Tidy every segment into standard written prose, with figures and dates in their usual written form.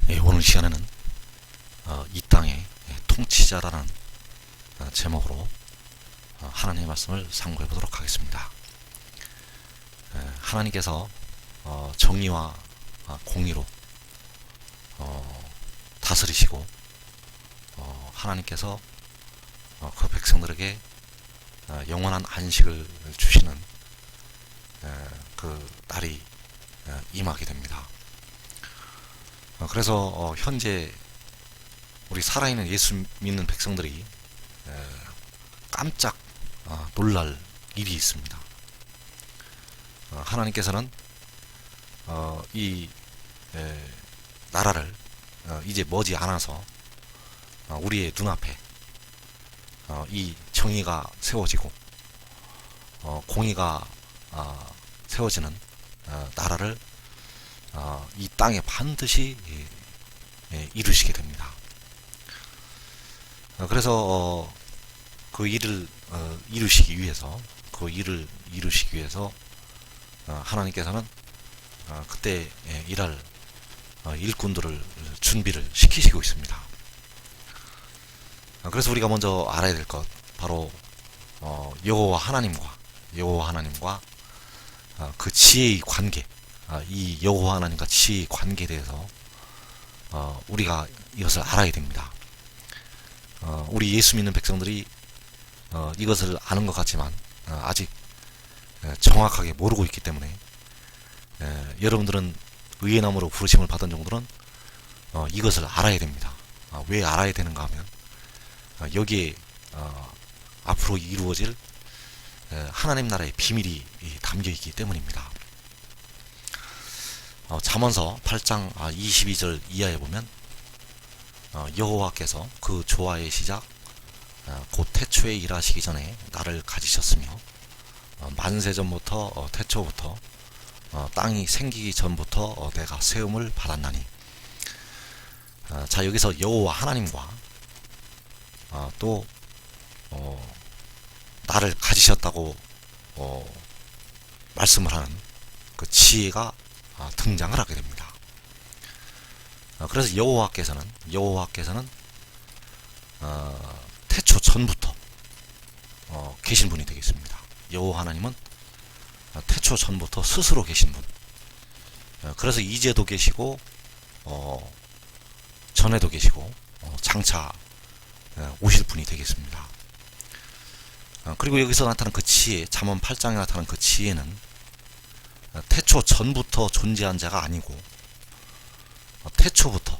오늘 시간에는 이 땅의 통치자라는 제목으로 하나님의 말씀을 상고해 보도록 하겠습니다. 하나님께서 정의와 공의로 다스리시고 하나님께서 그 백성들에게 영원한 안식을 주시는 그 날이 임하게 됩니다. 그래서 현재 우리 살아있는 예수 믿는 백성들이 깜짝 놀랄 일이 있습니다. 하나님께서는 이 나라를 이제 머지 않아서 우리의 눈앞에 이 정의가 세워지고 공의가 세워지는 나라를 이 땅에 반드시 이루시게 됩니다. 그래서 그 일을 이루시기 위해서 하나님께서는 그때 일할 일꾼들을 준비를 시키시고 있습니다. 그래서 우리가 먼저 알아야 될 것 바로 여호와 하나님과 그 지혜의 관계, 이 여호와 하나님과 지혜의 관계에 대해서 우리가 이것을 알아야 됩니다. 우리 예수 믿는 백성들이 이것을 아는 것 같지만 아직 정확하게 모르고 있기 때문에 여러분들은 의의 나무로 부르심을 받은 종들은 이것을 알아야 됩니다. 왜 알아야 되는가 하면 여기에 앞으로 이루어질 하나님 나라의 비밀이 담겨 있기 때문입니다. 잠언서 8장 22절 이하에 보면 여호와께서 그 조화의 시작 곧 태초에 일하시기 전에 나를 가지셨으며 만세전부터 태초부터 땅이 생기기 전부터 내가 세움을 받았나니. 자, 여기서 여호와 하나님과 또 나를 가지셨다고 말씀을 하는 그 지혜가 등장을 하게 됩니다. 그래서 여호와께서는 태초 전부터 계신 분이 되겠습니다. 여호와 하나님은 태초 전부터 스스로 계신 분. 그래서 이제도 계시고 전에도 계시고 장차 오실 분이 되겠습니다. 그리고 여기서 나타난 그 지혜, 잠언 8장에 나타난 그 지혜는 태초 전부터 존재한 자가 아니고 태초부터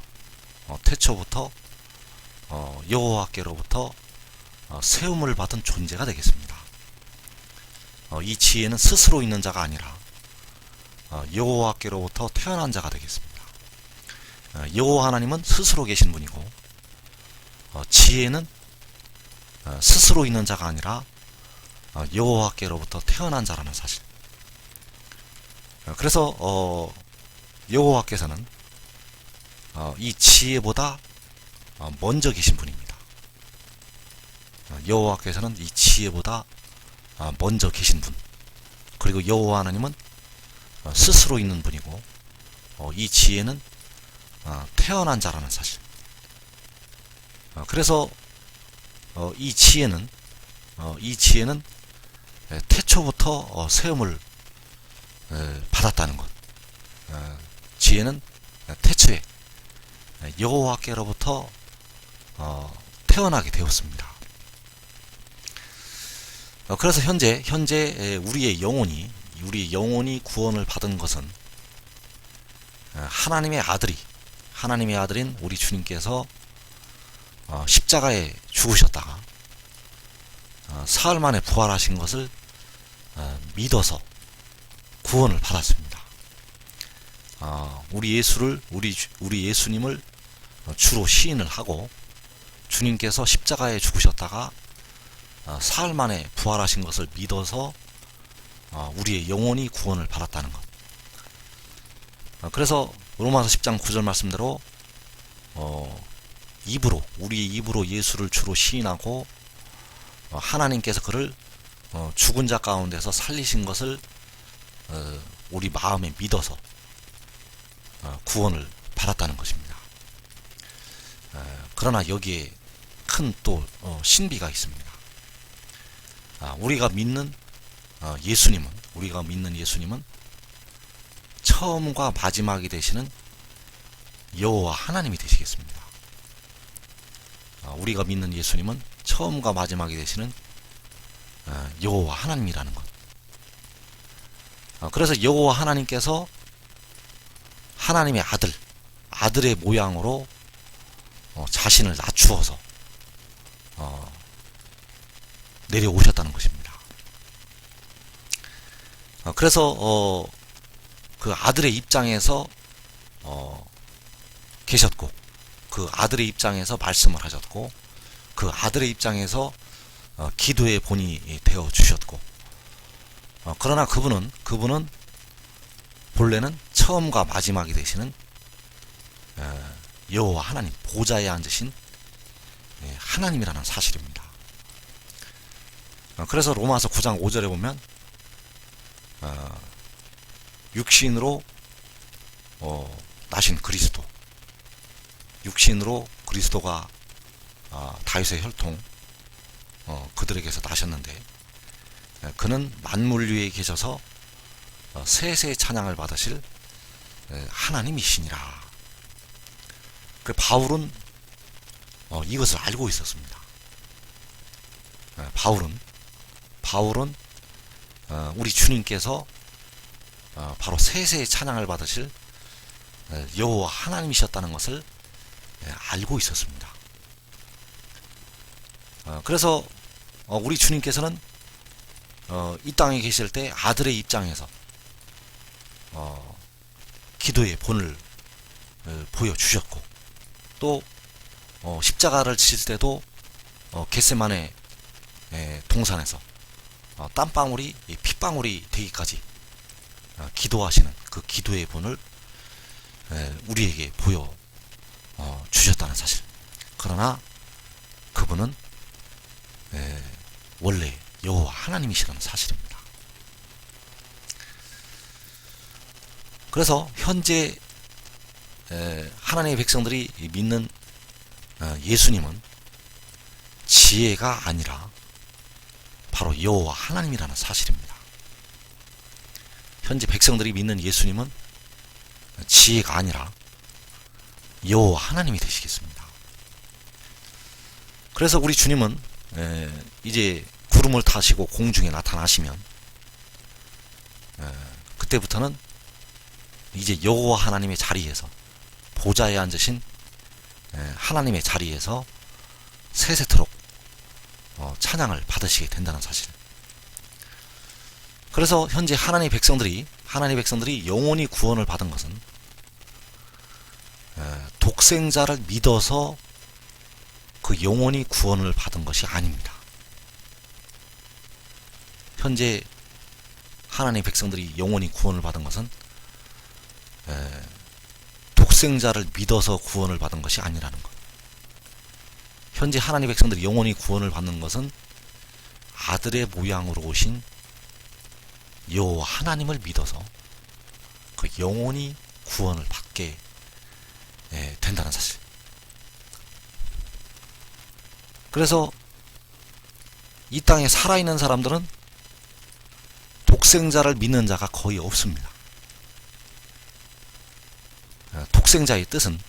여호와께로부터 세움을 받은 존재가 되겠습니다. 이 지혜는 스스로 있는 자가 아니라 여호와께로부터 태어난 자가 되겠습니다. 여호와 하나님은 스스로 계신 분이고 지혜는 스스로 있는 자가 아니라 여호와께로부터 태어난 자라는 사실. 그래서 여호와께서는 이 지혜보다 먼저 계신 분입니다. 여호와께서는 이 지혜보다 먼저 계신 분. 그리고 여호와 하나님은 스스로 있는 분이고 이 지혜는 태어난 자라는 사실. 그래서 이 지혜는 태초부터 세움을 받았다는 것. 지혜는 태초에 여호와께로부터 태어나게 되었습니다. 그래서 현재 우리의 영혼이 구원을 받은 것은 하나님의 아들인 우리 주님께서 십자가에 죽으셨다가 사흘 만에 부활하신 것을 믿어서 구원을 받았습니다. 우리 예수님을 주로 시인을 하고 주님께서 십자가에 죽으셨다가 사흘 만에 부활하신 것을 믿어서 우리의 영혼이 구원을 받았다는 것. 그래서 로마서 10장 9절 말씀대로 우리의 입으로 예수를 주로 시인하고 하나님께서 그를 죽은 자 가운데서 살리신 것을 우리 마음에 믿어서 구원을 받았다는 것입니다. 그러나 여기에 큰 또 신비가 있습니다. 우리가 믿는 예수님은 처음과 마지막이 되시는 여호와 하나님이 되시겠습니다. 우리가 믿는 예수님은 처음과 마지막이 되시는 여호와 하나님이라는 것. 그래서 여호와 하나님께서 하나님의 아들의 모양으로 자신을 낮추어서 내려오셨다는 것입니다. 그래서 그 아들의 입장에서 계셨고, 그 아들의 입장에서 말씀을 하셨고, 그 아들의 입장에서 기도의 본이 되어 주셨고, 그러나 그분은 본래는 처음과 마지막이 되시는 여호와 하나님, 보좌에 앉으신 하나님이라는 사실입니다. 그래서 로마서 9장 5절에 보면 육신으로 나신 그리스도, 육신으로 그리스도가 다윗의 혈통 그들에게서 나셨는데, 그는 만물 위에 계셔서 세세 찬양을 받으실 하나님이시니라. 그 바울은 이것을 알고 있었습니다. 바울은 우리 주님께서 바로 세세의 찬양을 받으실 여호와 하나님이셨다는 것을 알고 있었습니다. 그래서 우리 주님께서는 이 땅에 계실 때 아들의 입장에서 기도의 본을 보여주셨고, 또 십자가를 지실 때도 겟세마네 동산에서 땀방울이 핏방울이 되기까지 기도하시는 그 기도의 본을 우리에게 보여 주셨다는 사실. 그러나 그분은 원래 여호와 하나님이시라는 사실입니다. 그래서 현재 하나님의 백성들이 믿는 예수님은 지혜가 아니라 바로 여호와 하나님이라는 사실입니다. 현재 백성들이 믿는 예수님은 지혜가 아니라 여호와 하나님이 되시겠습니다. 그래서 우리 주님은 이제 구름을 타시고 공중에 나타나시면 그때부터는 이제 여호와 하나님의 자리에서, 보좌에 앉으신 하나님의 자리에서 세세토록 찬양을 받으시게 된다는 사실. 그래서 현재 하나님의 백성들이 영원히 구원을 받은 것은 독생자를 믿어서 그 영원히 구원을 받은 것이 아닙니다. 현재 하나님의 백성들이 영원히 구원을 받은 것은 독생자를 믿어서 구원을 받은 것이 아니라는 것. 현재 하나님의 백성들이 영원히 구원을 받는 것은 아들의 모양으로 오신 여호와 하나님을 믿어서 그 영원히 구원을 받게 된다는 사실. 그래서 이 땅에 살아있는 사람들은 독생자를 믿는 자가 거의 없습니다. 독생자의 뜻은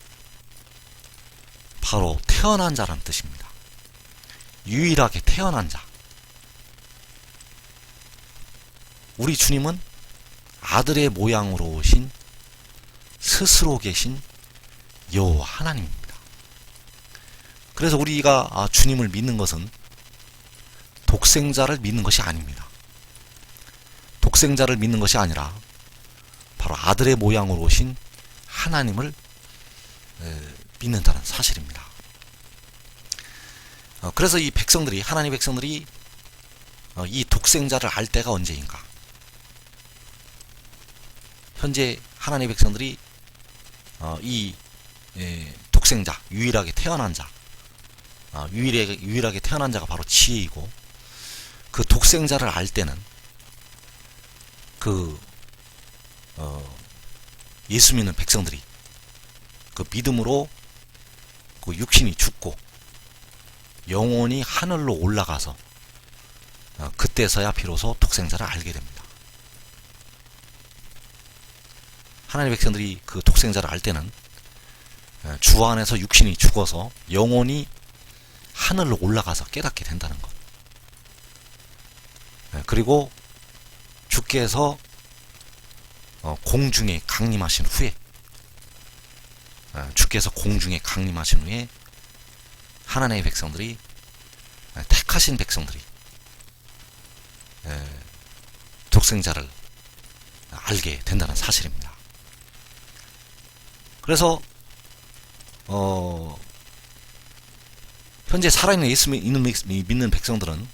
바로 태어난 자라는 뜻입니다. 유일하게 태어난 자. 우리 주님은 아들의 모양으로 오신 스스로 계신 여호와 하나님입니다. 그래서 우리가 주님을 믿는 것은 독생자를 믿는 것이 아닙니다. 독생자를 믿는 것이 아니라 바로 아들의 모양으로 오신 하나님을 믿는다는 사실입니다. 그래서 이 백성들이, 하나님 백성들이 이 독생자를 알 때가 언제인가? 현재 하나님 백성들이 이 독생자, 유일하게 태어난 자, 유일하게 태어난 자가 바로 지혜이고, 그 독생자를 알 때는 예수 믿는 백성들이 그 믿음으로 그 육신이 죽고 영혼이 하늘로 올라가서 그때서야 비로소 독생자를 알게 됩니다. 하나님의 백성들이 그 독생자를 알 때는 주 안에서 육신이 죽어서 영혼이 하늘로 올라가서 깨닫게 된다는 것. 그리고 주께서 공중에 강림하신 후에 하나님의 백성들이 택하신 백성들이 독생자를 알게 된다는 사실입니다. 그래서 현재 살아있는 예수 믿는 백성들은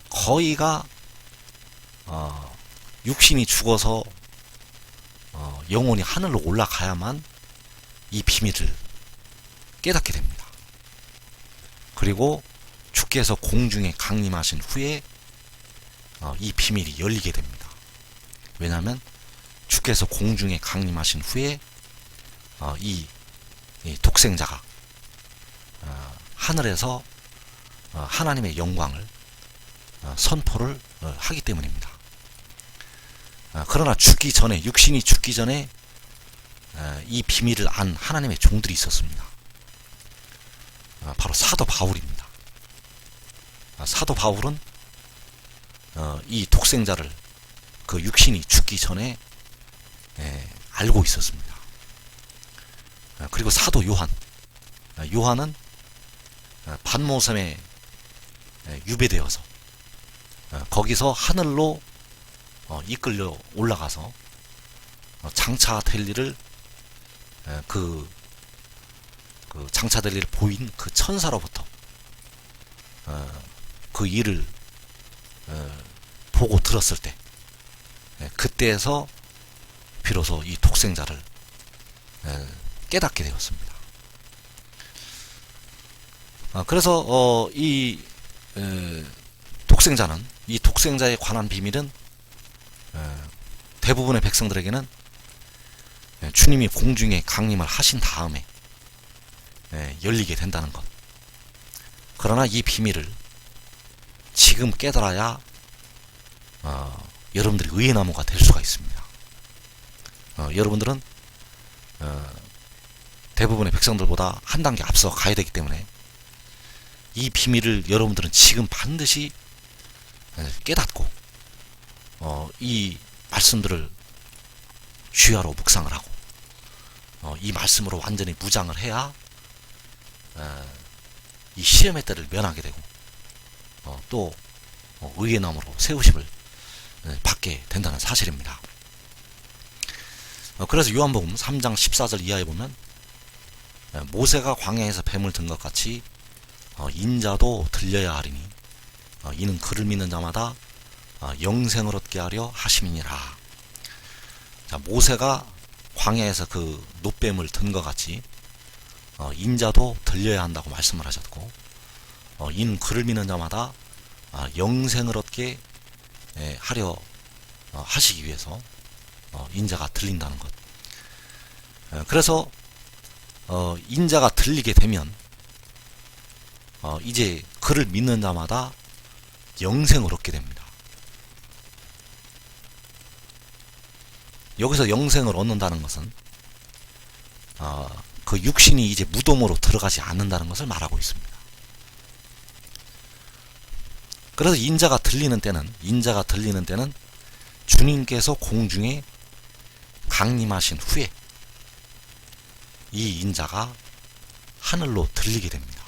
거의가 육신이 죽어서 영혼이 하늘로 올라가야만 이 비밀을 깨닫게 됩니다. 그리고 주께서 공중에 강림하신 후에 이 비밀이 열리게 됩니다. 왜냐하면 주께서 공중에 강림하신 후에 이 독생자가 하늘에서 하나님의 영광을 선포를 하기 때문입니다. 그러나 죽기 전에, 육신이 죽기 전에 이 비밀을 안 하나님의 종들이 있었습니다. 바로 사도 바울입니다. 사도 바울은 이 독생자를 그 육신이 죽기 전에 알고 있었습니다. 그리고 사도 요한은 반모섬에 유배되어서 거기서 하늘로 이끌려 올라가서 장차될 일을 그 장차될 일을 보인 그 천사로부터 그 일을 보고 들었을 때 그때에서 비로소 이 독생자를 깨닫게 되었습니다. 그래서 이 독생자에 관한 비밀은 대부분의 백성들에게는 주님이 공중에 강림을 하신 다음에 열리게 된다는 것. 그러나 이 비밀을 지금 깨달아야 여러분들이 의의 나무가 될 수가 있습니다. 여러분들은 대부분의 백성들보다 한 단계 앞서 가야 되기 때문에 이 비밀을 여러분들은 지금 반드시 깨닫고 이 말씀들을 주야로 묵상을 하고 이 말씀으로 완전히 무장을 해야 이 시험의 때를 면하게 되고 또 의의 나무로 세우심을 받게 된다는 사실입니다. 그래서 요한복음 3장 14절 이하에 보면 모세가 광야에서 뱀을 든 것 같이 인자도 들려야 하리니 이는 그를 믿는 자마다 영생을 얻게 하려 하심이니라. 자, 모세가 광야에서 그 놋뱀을 든 것 같이 인자도 들려야 한다고 말씀을 하셨고 이는 그를 믿는 자마다 영생을 얻게 하려 하시기 위해서 인자가 들린다는 것. 그래서 인자가 들리게 되면 이제 그를 믿는 자마다 영생을 얻게 됩니다. 여기서 영생을 얻는다는 것은 그 육신이 이제 무덤으로 들어가지 않는다는 것을 말하고 있습니다. 그래서 인자가 들리는 때는 주님께서 공중에 강림하신 후에 이 인자가 하늘로 들리게 됩니다.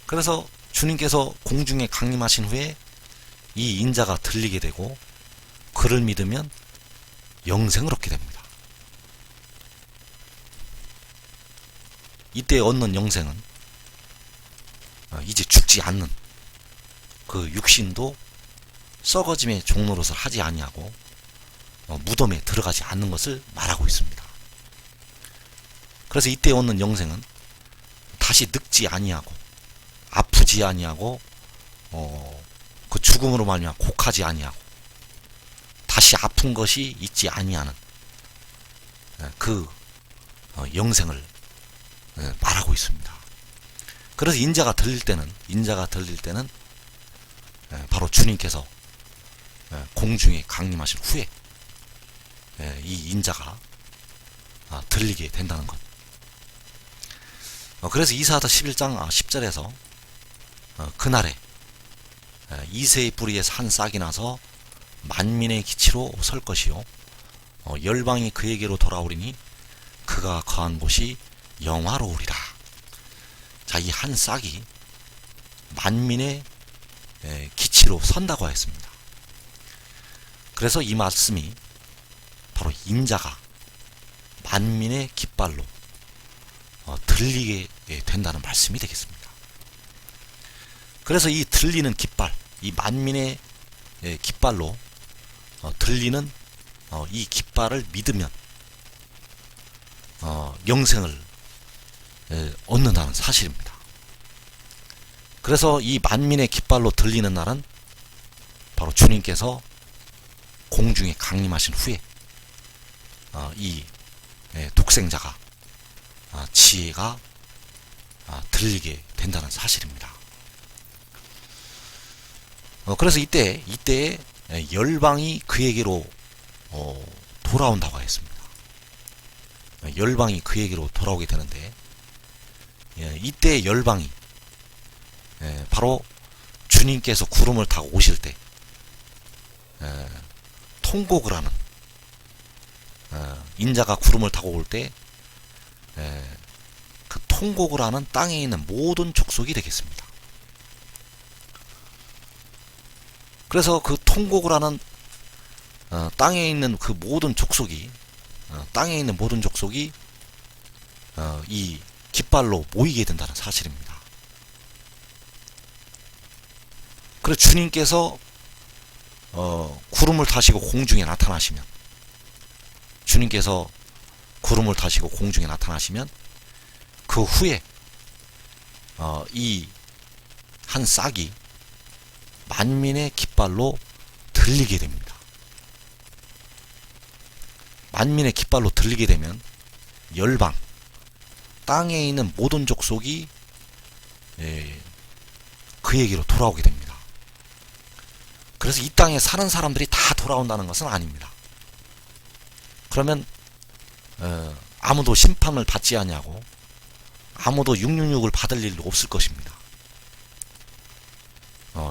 그래서 주님께서 공중에 강림하신 후에 이 인자가 들리게 되고 그를 믿으면 영생을 얻게 됩니다. 이때 얻는 영생은 이제 죽지 않는 그 육신도 썩어짐의 종노릇을 하지 아니하고 무덤에 들어가지 않는 것을 말하고 있습니다. 그래서 이때 얻는 영생은 다시 늙지 아니하고 아프지 아니하고 그 죽음으로 말미암아 곡하지 아니하고 다시 아픈 것이 있지 아니하는 그 영생을 말하고 있습니다. 그래서 인자가 들릴 때는 바로 주님께서 공중에 강림하신 후에 이 인자가 들리게 된다는 것. 그래서 이사야서 11장 10절에서 그날에 이새의 뿌리에서 한 싹이 나서 만민의 기치로 설 것이요 열방이 그에게로 돌아오리니 그가 거한 곳이 영화로우리라. 자, 이 한 싹이 만민의 기치로 선다고 했습니다. 그래서 이 말씀이 바로 인자가 만민의 깃발로 들리게 된다는 말씀이 되겠습니다. 그래서 이 들리는 깃발, 이 만민의 깃발로 들리는 이 깃발을 믿으면 영생을 얻는다는 사실입니다. 그래서 이 만민의 깃발로 들리는 날은 바로 주님께서 공중에 강림하신 후에 이 독생자가 지혜가 들리게 된다는 사실입니다. 그래서 이때 열방이 그에게로 돌아온다고 했습니다. 열방이 그에게로 돌아오게 되는데 이때 열방이 바로 주님께서 구름을 타고 오실 때 통곡을 하는 인자가 구름을 타고 올 때 그 통곡을 하는 땅에 있는 모든 족속이 되겠습니다. 그래서 그 통곡을 하는 땅에 있는 그 모든 족속이 이 깃발로 모이게 된다는 사실입니다. 그래서 주님께서 구름을 타시고 공중에 나타나시면 그 후에 이 한 싹이 만민의 깃발로 들리게 됩니다. 만민의 깃발로 들리게 되면 열방, 땅에 있는 모든 족속이 그에게로 돌아오게 됩니다. 그래서 이 땅에 사는 사람들이 다 돌아온다는 것은 아닙니다. 그러면 아무도 심판을 받지 아니하고 아무도 666을 받을 일도 없을 것입니다.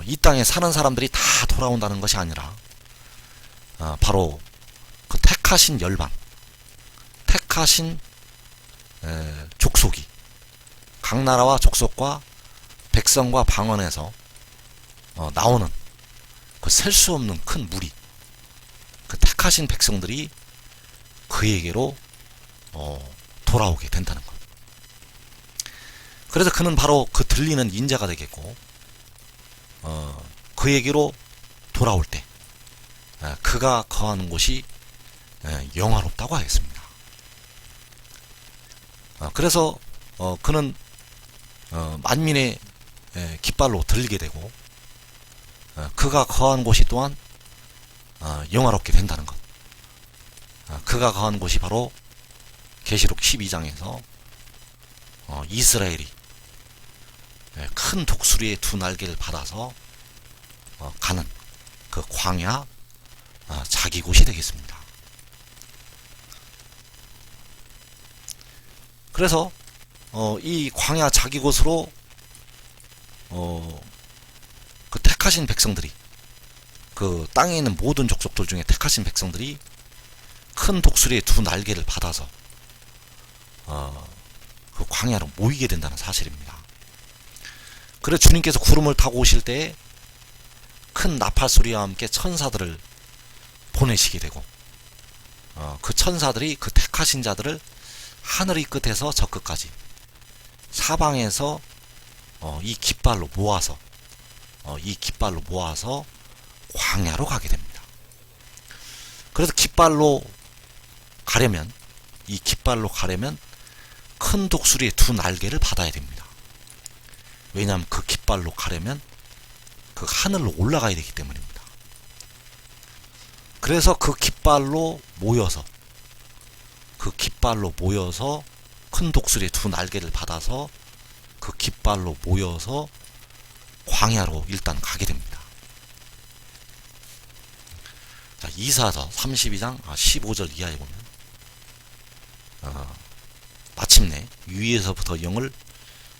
이 땅에 사는 사람들이 다 돌아온다는 것이 아니라 바로 그 택하신 열방, 택하신 족속이 각 나라와 족속과 백성과 방언에서 나오는 그 셀 수 없는 큰 무리, 그 택하신 백성들이 그에게로 돌아오게 된다는 것. 그래서 그는 바로 그 들리는 인자가 되겠고 그에게로 돌아올 때 그가 거하는 곳이 영화롭다고 하였습니다. 그래서 그는 만민의 깃발로 들리게 되고 그가 거한 곳이 또한 영화롭게 된다는 것. 그가 거한 곳이 바로 계시록 12장에서 이스라엘이 큰 독수리의 두 날개를 받아서 가는 그 광야 자기 곳이 되겠습니다. 그래서 이 광야 자기 곳으로 그 택하신 백성들이, 그 땅에 있는 모든 족속들 중에 택하신 백성들이 큰 독수리의 두 날개를 받아서 그 광야로 모이게 된다는 사실입니다. 그래서 주님께서 구름을 타고 오실 때에 큰 나팔 소리와 함께 천사들을 보내시게 되고 그 천사들이 그 택하신 자들을 하늘 이 끝에서 저 끝까지 사방에서 이 깃발로 모아서 광야로 가게 됩니다. 그래서 이 깃발로 가려면 큰 독수리의 두 날개를 받아야 됩니다. 왜냐하면 그 깃발로 가려면 그 하늘로 올라가야 되기 때문입니다. 그래서 그 깃발로 모여서 그 깃발로 모여서 큰 독수리의 두 날개를 받아서 그 깃발로 모여서 광야로 일단 가게 됩니다. 자, 이사서 32장 15절 이하에 보면 마침내 위에서부터 영을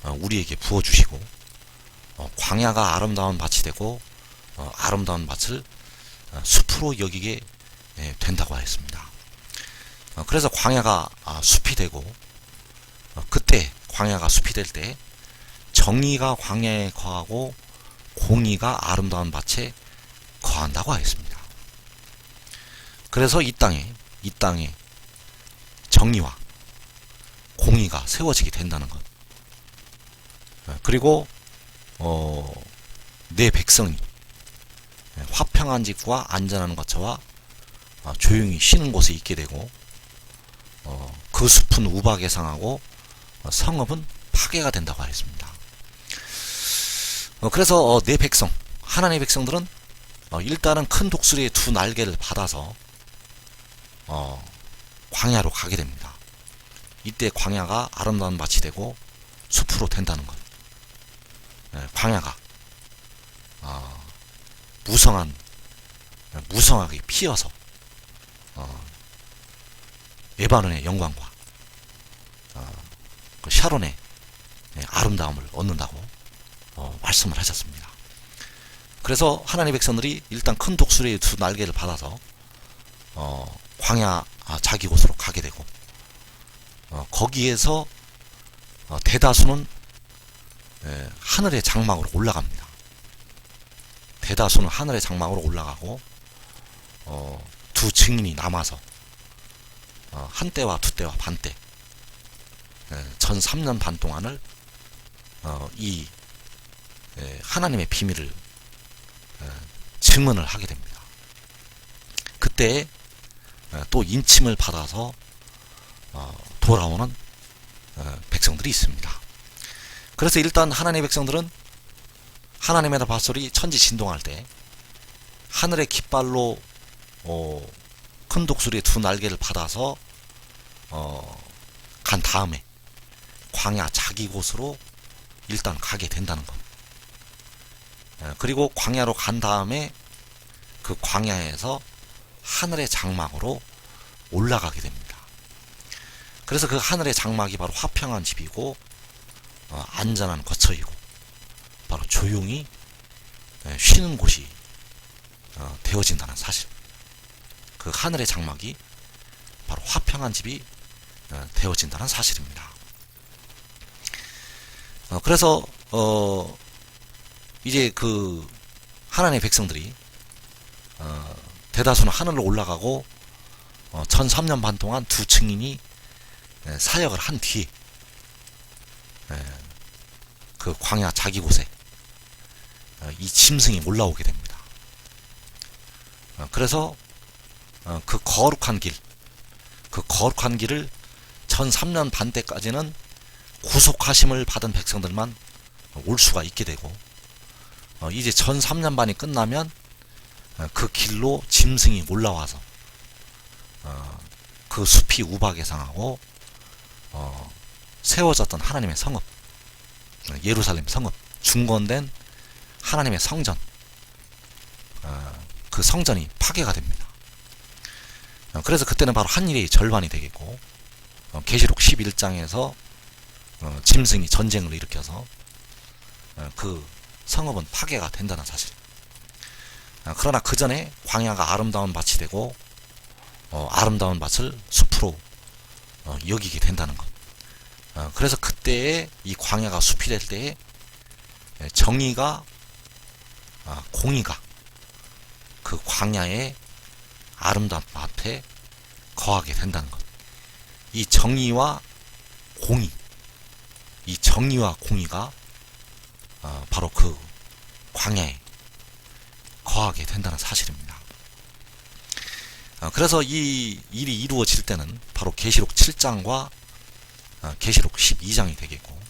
우리에게 부어주시고 광야가 아름다운 밭이 되고 아름다운 밭을 숲으로 여기게 된다고 하였습니다. 그래서 광야가 숲이 되고 그때 광야가 숲이 될 때 정의가 광야에 거하고 공의가 아름다운 밭에 거한다고 하였습니다. 그래서 이 땅에 정의와 공의가 세워지게 된다는 것. 그리고 내 백성이 화평한 집과 안전한 거처와 조용히 쉬는 곳에 있게 되고 그 숲은 우박에 상하고 성읍은 파괴가 된다고 하였습니다. 그래서 내 백성, 하나님의 백성들은 일단은 큰 독수리의 두 날개를 받아서 광야로 가게 됩니다. 이때 광야가 아름다운 밭이 되고 숲으로 된다는 것. 광야가 무성하게 피어서 레바논의 영광과 그 샤론의 아름다움을 얻는다고 말씀을 하셨습니다. 그래서 하나님의 백성들이 일단 큰 독수리의 두 날개를 받아서 광야 자기 곳으로 가게 되고 거기에서 대다수는 하늘의 장막으로 올라갑니다. 대다수는 하늘의 장막으로 올라가고 두 증인이 남아서 한 때와 두 때와 반 때 전 3년 반 동안을 이 하나님의 비밀을 증언을 하게 됩니다. 그때 또 인침을 받아서 돌아오는 백성들이 있습니다. 그래서 일단 하나님의 백성들은 하나님의 밭소리 천지 진동할 때 하늘의 깃발로 큰 독수리의 두 날개를 받아서 간 다음에 광야 자기 곳으로 일단 가게 된다는 것. 그리고 광야로 간 다음에 그 광야에서 하늘의 장막으로 올라가게 됩니다. 그래서 그 하늘의 장막이 바로 화평한 집이고 안전한 거처이고 바로 조용히 쉬는 곳이 되어진다는 사실. 그 하늘의 장막이 바로 화평한 집이 되어진다는 사실입니다. 그래서 이제 그 하나님의 백성들이 대다수는 하늘로 올라가고 1003년 반 동안 두 증인이 사역을 한 뒤에 그 광야 자기 곳에 이 짐승이 올라오게 됩니다. 그래서 그 거룩한 길을 1003년 반 때까지는 구속하심을 받은 백성들만 올 수가 있게 되고 이제 1003년 반이 끝나면 그 길로 짐승이 올라와서 그 숲이 우박에 상하고 세워졌던 하나님의 성읍, 예루살렘 성읍, 중건된 하나님의 성전, 그 성전이 파괴가 됩니다. 그래서 그때는 바로 한일의 절반이 되겠고 계시록 11장에서 짐승이 전쟁을 일으켜서 그 성읍은 파괴가 된다는 사실. 그러나 그 전에 광야가 아름다운 밭이 되고 아름다운 밭을 숲으로 여기게 된다는 것. 그래서 그때에 이 광야가 숲이 될 때에 정의가 공의가 그 광야의 아름다운 밭에 거하게 된다는 것. 이 정의와 공의, 이 정의와 공의가 바로 그 광야에 거하게 된다는 사실입니다. 그래서 이 일이 이루어질 때는 바로 계시록 7장과 계시록 12장이 되겠고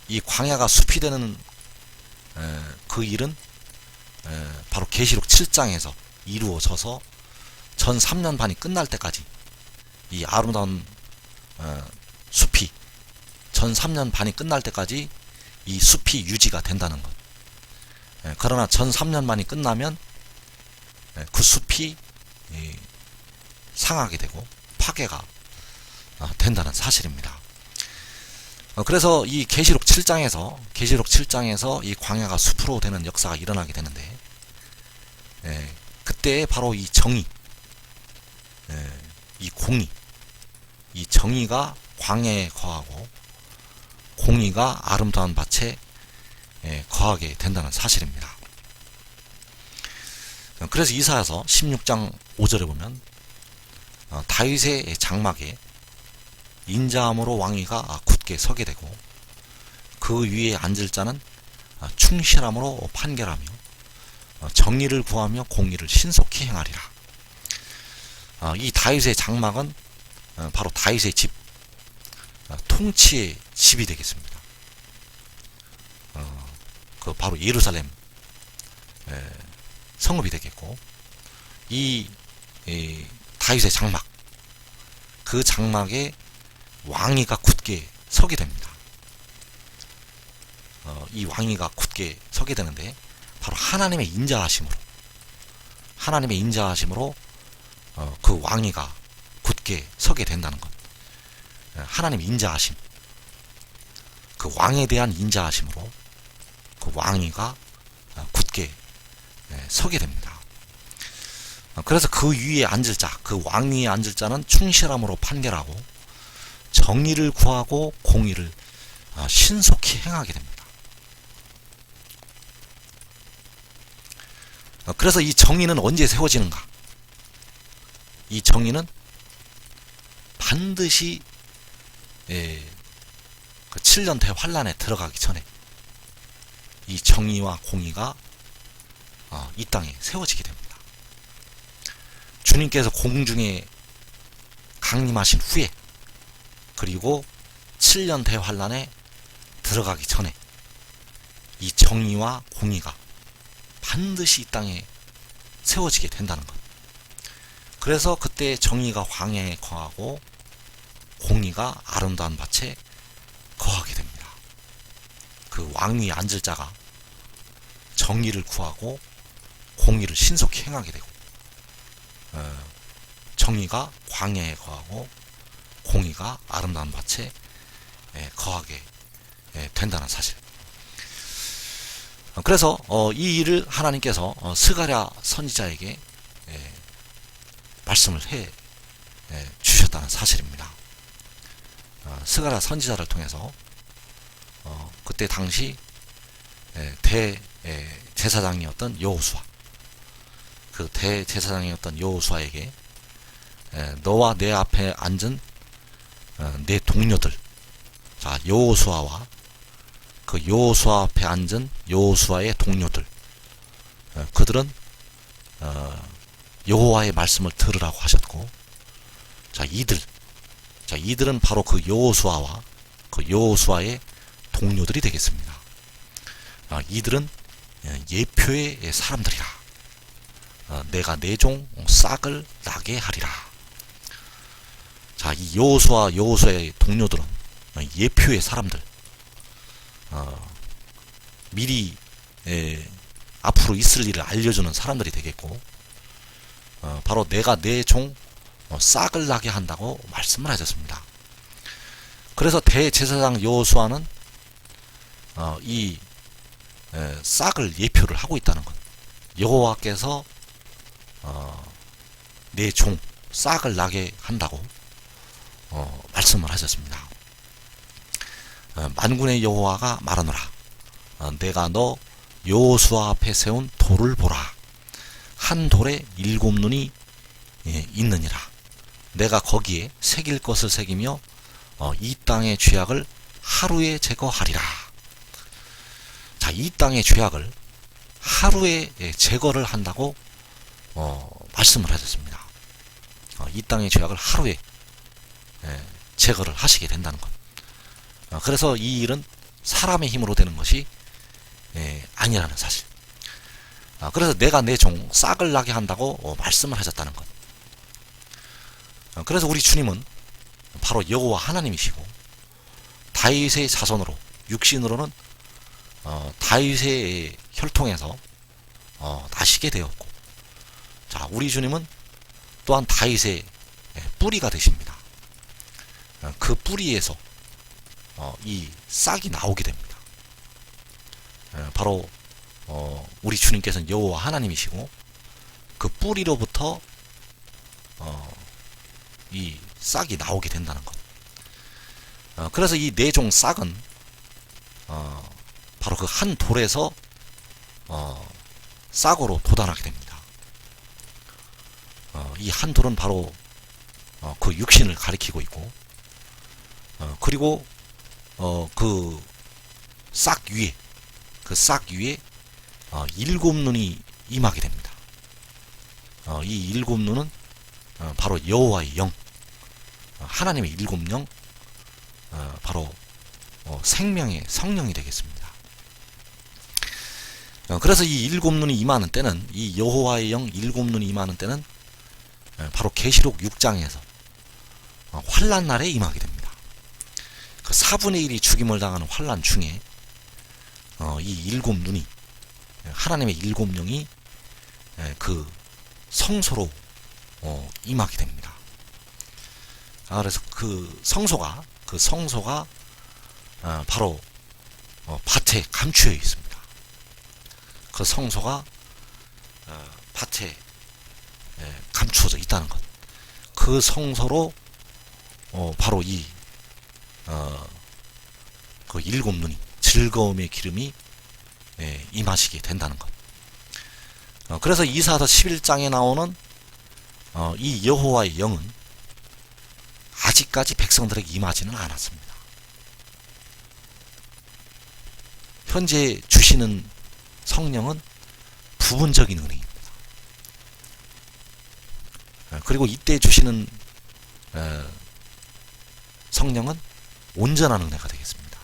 이 광야가 숲이 되는 그 일은 바로 계시록 7장에서 이루어져서 전 3년 반이 끝날 때까지 이 아름다운 숲이 전 3년 반이 끝날 때까지 이 숲이 유지가 된다는 것. 그러나 전 3년 반이 끝나면 그 숲이 상하게 되고 파괴가 된다는 사실입니다. 그래서 이 계시록 7장에서 이 광야가 숲으로 되는 역사가 일어나게 되는데, 그때 바로 이 정의, 이 공의, 이 정의가 광야에 거하고 공의가 아름다운 밭에 거하게 된다는 사실입니다. 그래서 이사야서 16장 5절에 보면 다윗의 장막에 인자함으로 왕위가 굳게 서게 되고 그 위에 앉을 자는 충실함으로 판결하며 정의를 구하며 공의를 신속히 행하리라. 이 다윗의 장막은 바로 다윗의 집, 통치의 집이 되겠습니다. 그 바로 예루살렘 성읍이 되겠고, 이 다윗의 장막, 그 장막에 왕위가 굳게 서게 됩니다. 이 왕위가 굳게 서게 되는데 바로 하나님의 인자하심으로 그 왕위가 굳게 서게 된다는 것. 하나님의 인자하심, 그 왕에 대한 인자하심으로 그 왕위가 굳게 서게 됩니다. 그래서 그 위에 앉을 자, 그 왕위에 앉을 자는 충실함으로 판결하고 정의를 구하고 공의를 신속히 행하게 됩니다. 그래서 이 정의는 언제 세워지는가? 이 정의는 반드시 그 7년 대환란에 들어가기 전에 이 정의와 공의가 이 땅에 세워지게 됩니다. 주님께서 공중에 강림하신 후에, 그리고 7년 대환란에 들어가기 전에 이 정의와 공의가 반드시 이 땅에 세워지게 된다는 것. 그래서 그때 정의가 광야에 거하고 공의가 아름다운 밭에 거하게 됩니다. 그 왕위에 앉을 자가 정의를 구하고 공의를 신속히 행하게 되고, 정의가 광야에 거하고 공의가 아름다운 밭에 거하게 된다는 사실. 그래서 이 일을 하나님께서 스가랴 선지자에게 말씀을 해 주셨다는 사실입니다. 스가랴 선지자를 통해서 그때 당시 대제사장이었던 여호수아, 그 대제사장이었던 여호수아에게 너와 내 앞에 앉은 내 동료들, 자, 여호수아와 그 여호수아 앞에 앉은 여호수아의 동료들, 그들은 여호와의 말씀을 들으라고 하셨고, 이들은 바로 그 여호수아와 그 여호수아의 동료들이 되겠습니다. 이들은 예표의 사람들이라. 내가 내 종 싹을 나게 하리라. 자, 이 여호수아의 동료들은 예표의 사람들, 미리 앞으로 있을 일을 알려주는 사람들이 되겠고, 바로 내가 내 종 싹을 나게 한다고 말씀을 하셨습니다. 그래서 대제사장 여호수아는 이 싹을 예표를 하고 있다는 것. 여호와께서 내 종 싹을 나게 한다고 말씀을 하셨습니다. 만군의 여호와가 말하노라. 내가 너 여호수아 앞에 세운 돌을 보라. 한 돌에 7눈이 있느니라. 내가 거기에 새길 것을 새기며 이 땅의 죄악을 하루에 제거하리라. 자, 이 땅의 죄악을 하루에 제거를 한다고 말씀을 하셨습니다. 이 땅의 죄악을 하루에 제거를 하시게 된다는 것. 그래서 이 일은 사람의 힘으로 되는 것이 아니라는 사실. 그래서 내가 내 종 싹을 나게 한다고 말씀을 하셨다는 것. 그래서 우리 주님은 바로 여호와 하나님이시고 다윗의 자손으로 육신으로는 다윗의 혈통에서 나시게 되었고, 자, 우리 주님은 또한 다윗의 뿌리가 되십니다. 그 뿌리에서 이 싹이 나오게 됩니다. 바로 우리 주님께서는 여호와 하나님이시고 그 뿌리로부터 이 싹이 나오게 된다는 것. 그래서 이 네종 싹은 바로 그 한 돌에서 싹으로 돋아나게 됩니다. 이 한 돌은 바로 그 육신을 가리키고 있고, 그리고 그 싹 위에 일곱 눈이 임하게 됩니다. 이 일곱 눈은 바로 여호와의 영, 하나님의 일곱 영, 바로 생명의 성령이 되겠습니다. 그래서 이 일곱 눈이 임하는 때는, 이 여호와의 영 일곱 눈이 임하는 때는 바로 계시록 6장에서 환란 날에 임하게 됩니다. 그 4분의 1이 죽임을 당하는 환란 중에 이 일곱 눈이, 하나님의 일곱 영이 그 성소로 임하게 됩니다. 그래서 그 성소가 바로 밭에 감추어 있습니다. 그 성소가 밭에 감추어져 있다는 것. 그 성소로 바로 그 일곱 눈이, 즐거움의 기름이 임하시게 된다는 것. 그래서 이사야서 11장에 나오는 이 여호와의 영은 아직까지 백성들에게 임하지는 않았습니다. 현재 주시는 성령은 부분적인 은혜입니다. 그리고 이때 주시는 성령은 온전한 은혜가 되겠습니다.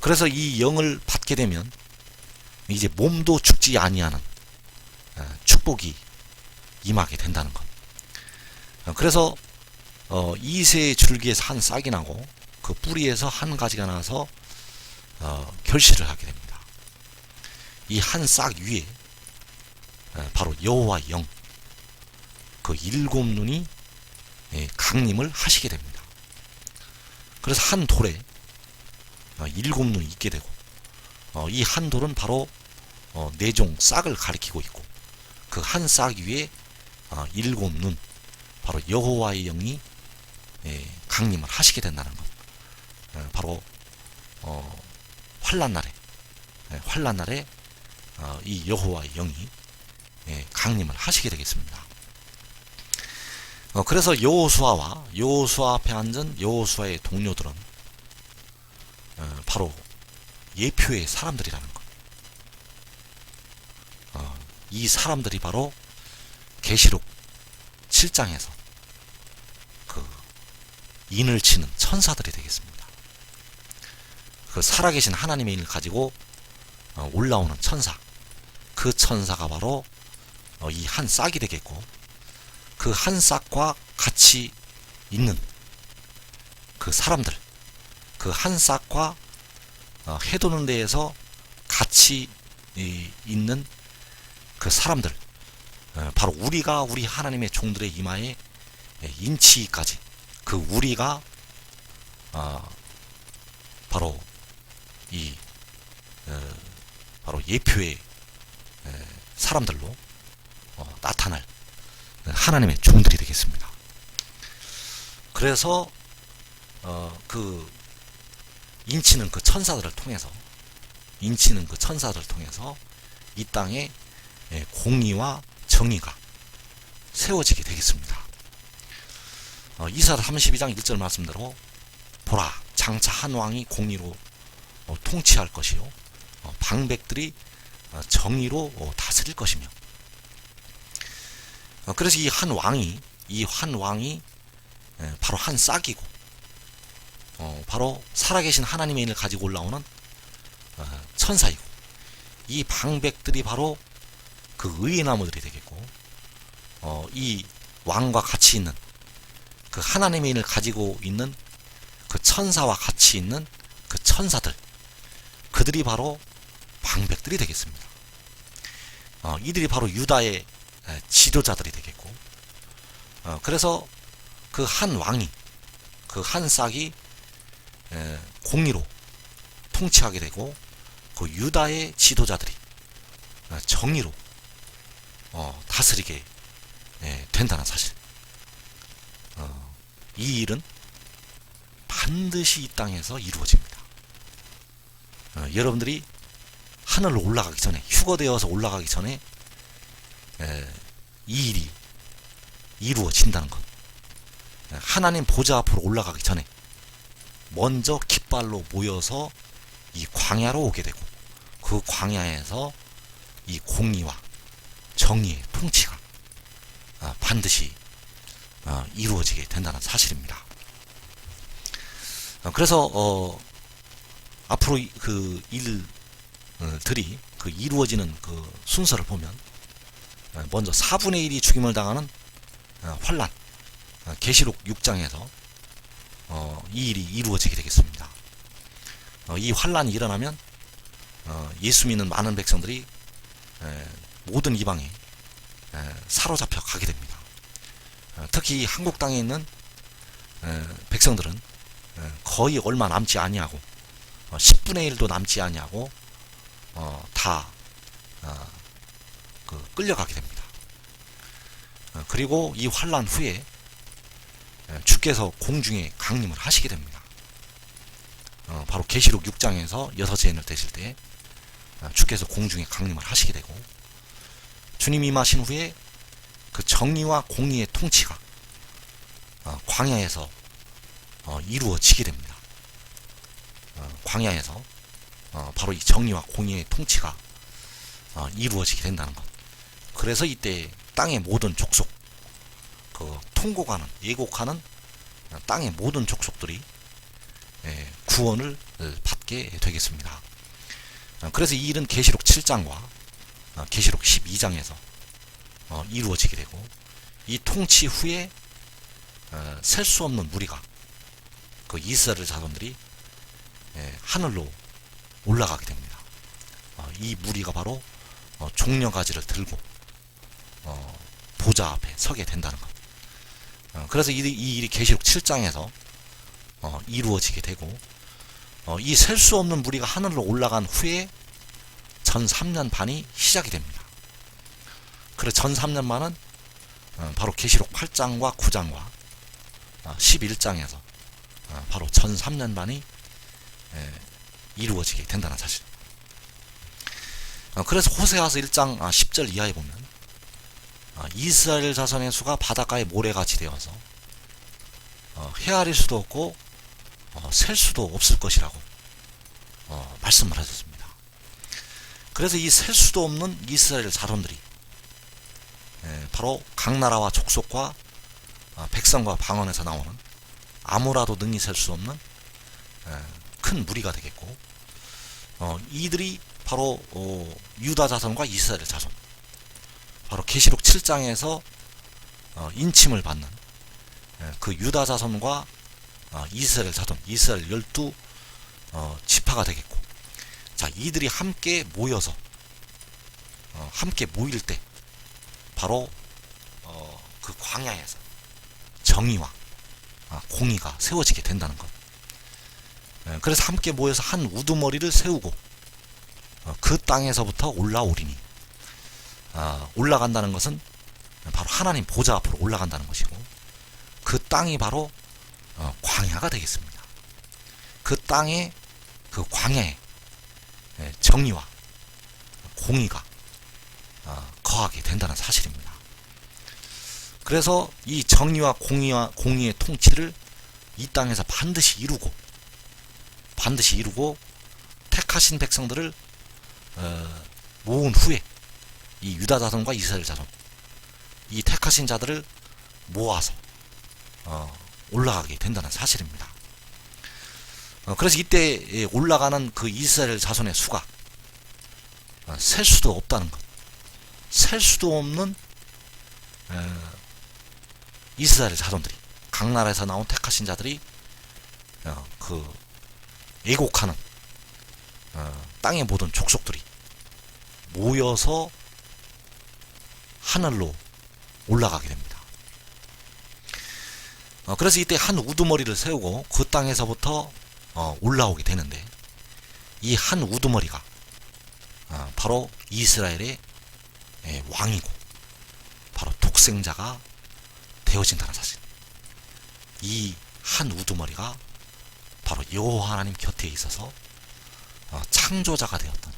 그래서 이 영을 받게 되면 이제 몸도 죽지 아니하는 축복이 임하게 된다는 것. 그래서 이세 줄기에서 한 싹이 나고 그 뿌리에서 한 가지가 나서 결실을 하게 됩니다. 이 한 싹 위에 바로 여호와 영, 그 일곱 눈이 강림을 하시게 됩니다. 그래서 한 돌에 일곱 눈이 있게 되고, 이 한 돌은 바로 네종 싹을 가리키고 있고, 그 한 싹 위에 일곱 눈, 바로 여호와의 영이 강림을 하시게 된다는 것. 바로 환란 날에 이 여호와의 영이 강림을 하시게 되겠습니다. 그래서 여호수아 앞에 앉은 여호수아의 동료들은 바로 예표의 사람들이라는 것. 이 사람들이 바로 계시록 7장에서 그 인을 치는 천사들이 되겠습니다. 그 살아계신 하나님의 인을 가지고 올라오는 천사, 그 천사가 바로 이 한 싹이 되겠고, 그 한 싹과 같이 있는 그 사람들, 그 한 싹과 해도는 데에서 같이 있는 그 사람들, 바로 우리가 우리 하나님의 종들의 이마에 인치기까지, 그 우리가 바로 바로 예표의 사람들로 나타날 하나님의 종들이 되겠습니다. 그래서 그 인치는 그 천사들을 통해서 이 땅에 공의와 정의가 세워지게 되겠습니다. 이사야 32장 1절 말씀대로 보라, 장차 한 왕이 공의로 통치할 것이요, 방백들이 정의로 다스릴 것이며. 그래서 이 한 왕이 바로 한 싹이고, 바로 살아계신 하나님의 인을 가지고 올라오는 천사이고, 이 방백들이 바로 그 의의 나무들이 되겠고, 이 왕과 같이 있는 그 하나님의 인을 가지고 있는 그 천사와 같이 있는 그 천사들, 그들이 바로 방백들이 되겠습니다. 이들이 바로 유다의 지도자들이 되겠고, 그래서 그 한 왕이, 그 한 싹이 공의로 통치하게 되고, 그 유다의 지도자들이 정의로 다스리게 된다는 사실. 이 일은 반드시 이 땅에서 이루어집니다. 여러분들이 하늘로 올라가기 전에, 휴거되어서 올라가기 전에 이 일이 이루어진다는 것. 하나님 보좌 앞으로 올라가기 전에 먼저 깃발로 모여서 이 광야로 오게 되고, 그 광야에서 이 공의와 정의의 통치가 반드시 이루어지게 된다는 사실입니다. 그래서 앞으로 그 일들이 그 이루어지는 그 순서를 보면, 먼저 4분의 1이 죽임을 당하는 환란, 계시록 6장에서 이 일이 이루어지게 되겠습니다. 이 환란이 일어나면 예수 믿는 많은 백성들이 모든 이방에 사로잡혀 가게 됩니다. 특히 한국 땅에 있는 백성들은 거의 얼마 남지 아니하고 10분의 1도 남지 아니하고 다 끌려가게 됩니다. 그리고 이 환란 후에 주께서 공중에 강림을 하시게 됩니다. 바로 계시록 6장에서 6재인을 떼실 때 주께서 공중에 강림을 하시게 되고, 주님이 임하신 후에 그 정의와 공의의 통치가 광야에서 이루어지게 됩니다. 광야에서 바로 이 정의와 공의의 통치가 이루어지게 된다는 것. 그래서 이때 땅의 모든 족속, 그 통곡하는, 예곡하는 땅의 모든 족속들이 구원을 받게 되겠습니다. 그래서 이 일은 계시록 7장과 계시록 12장에서 이루어지게 되고, 이 통치 후에 셀 수 없는 무리가, 그 이스라엘 자손들이 하늘로 올라가게 됩니다. 이 무리가 바로 종려가지를 들고 보좌 앞에 서게 된다는 것. 그래서 이 일이 계시록 7장에서 이루어지게 되고, 이 셀 수 없는 무리가 하늘로 올라간 후에 전 3년 반이 시작이 됩니다. 그래서 전 3년 반은 바로 계시록 8장과 9장과 11장에서 바로 전 3년 반이 이루어지게 된다는 사실. 그래서 호세아서 1장 10절 이하에 보면 이스라엘 자손의 수가 바닷가의 모래같이 되어서 헤아릴 수도 없고 셀 수도 없을 것이라고 말씀을 하셨습니다. 그래서 이 셀 수도 없는 이스라엘 자손들이 바로 각 나라와 족속과 백성과 방언에서 나오는 아무라도 능히 셀 수 없는 큰 무리가 되겠고, 이들이 바로 유다 자손과 이스라엘 자손, 바로 계시록 7장에서 인침을 받는 그 유다 자손과 이스라엘 자손, 이스라엘 12 지파가 되겠고, 자, 이들이 함께 모여서 함께 모일 때 바로 그 광야에서 정의와 공의가 세워지게 된다는 것. 그래서 함께 모여서 한 우두머리를 세우고 그 땅에서부터 올라오리니, 올라간다는 것은 바로 하나님 보좌 앞으로 올라간다는 것이고, 그 땅이 바로 광야가 되겠습니다. 그 땅에, 그 광야에 정의와 공의가 거하게 된다는 사실입니다. 그래서 이 정의와 공의의 통치를 이 땅에서 반드시 이루고 택하신 백성들을 모은 후에 이 유다 자손과 이스라엘 자손, 이 택하신 자들을 모아서 올라가게 된다는 사실입니다. 그래서 이때 올라가는 그 이스라엘 자손의 수가 셀 수도 없다는 것, 셀 수도 없는 이스라엘 자손들이 각 나라에서 나온 택하신 자들이 그 애곡하는 땅의 모든 족속들이 모여서 하늘로 올라가게 됩니다. 그래서 이때 한 우두머리를 세우고 그 땅에서부터 올라오게 되는데, 이 한 우두머리가 바로 이스라엘의 왕이고 바로 독생자가 되어진다는 사실. 이 한 우두머리가 바로 여호와 하나님 곁에 있어서 창조자가 되었던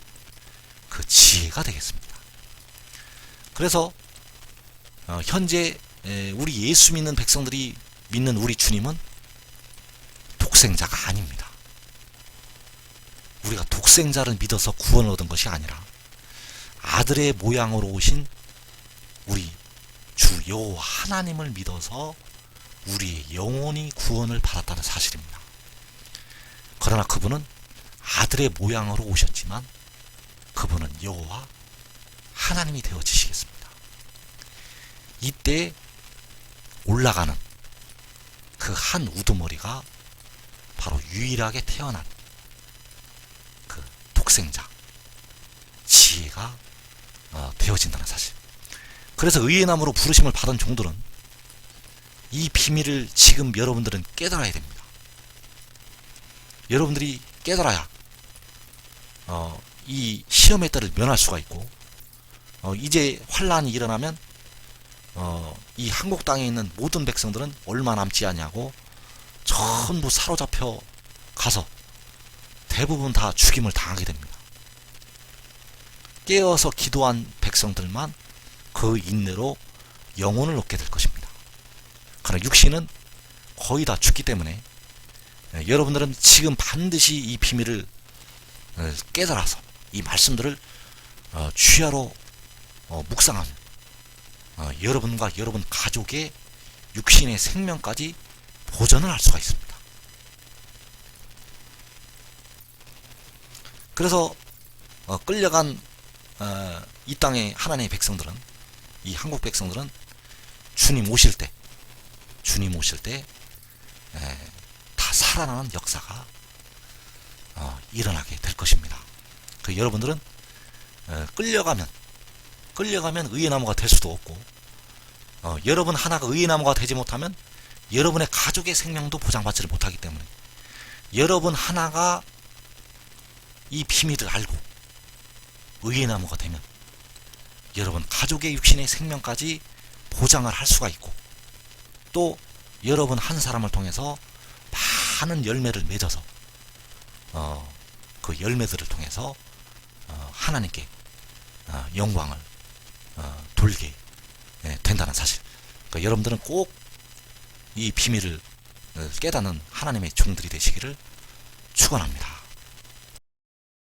그 지혜가 되겠습니다. 그래서 현재 우리 예수 믿는 백성들이 믿는 우리 주님은 독생자가 아닙니다. 우리가 독생자를 믿어서 구원을 얻은 것이 아니라 아들의 모양으로 오신 우리 주 여호와 하나님을 믿어서 우리의 영혼이 구원을 받았다는 사실입니다. 그러나 그분은 아들의 모양으로 오셨지만 그분은 여호와 하나님이 되어지시겠습니다. 이때 올라가는 그 한 우두머리가 바로 유일하게 태어난 그 독생자 지혜가 되어진다는 사실. 그래서 의의 나무로 부르심을 받은 종들은 이 비밀을 지금 여러분들은 깨달아야 됩니다. 여러분들이 깨달아야 이 시험의 때를 면할 수가 있고, 이제 환란이 일어나면 이 한국 땅에 있는 모든 백성들은 얼마 남지 않냐고 전부 사로잡혀 가서 대부분 다 죽임을 당하게 됩니다. 깨어서 기도한 백성들만 그 인내로 영혼을 얻게 될 것입니다. 그러나 육신은 거의 다 죽기 때문에 여러분들은 지금 반드시 이 비밀을 깨달아서 이 말씀들을 주야로 묵상하면 여러분과 여러분 가족의 육신의 생명까지 보전을 할 수가 있습니다. 그래서 끌려간 이 땅의 하나님의 백성들은, 이 한국 백성들은 주님 오실 때 다 살아나는 역사가 일어나게 될 것입니다. 그 여러분들은 끌려가면 의의 나무가 될 수도 없고, 여러분 하나가 의의 나무가 되지 못하면 여러분의 가족의 생명도 보장받지를 못하기 때문에, 여러분 하나가 이 비밀을 알고 의의 나무가 되면 여러분 가족의 육신의 생명까지 보장을 할 수가 있고, 또 여러분 한 사람을 통해서 많은 열매를 맺어서 그 열매들을 통해서 하나님께 영광을 돌게 된다는 사실. 그러니까 여러분들은 꼭 이 비밀을 깨닫는 하나님의 종들이 되시기를 축원합니다.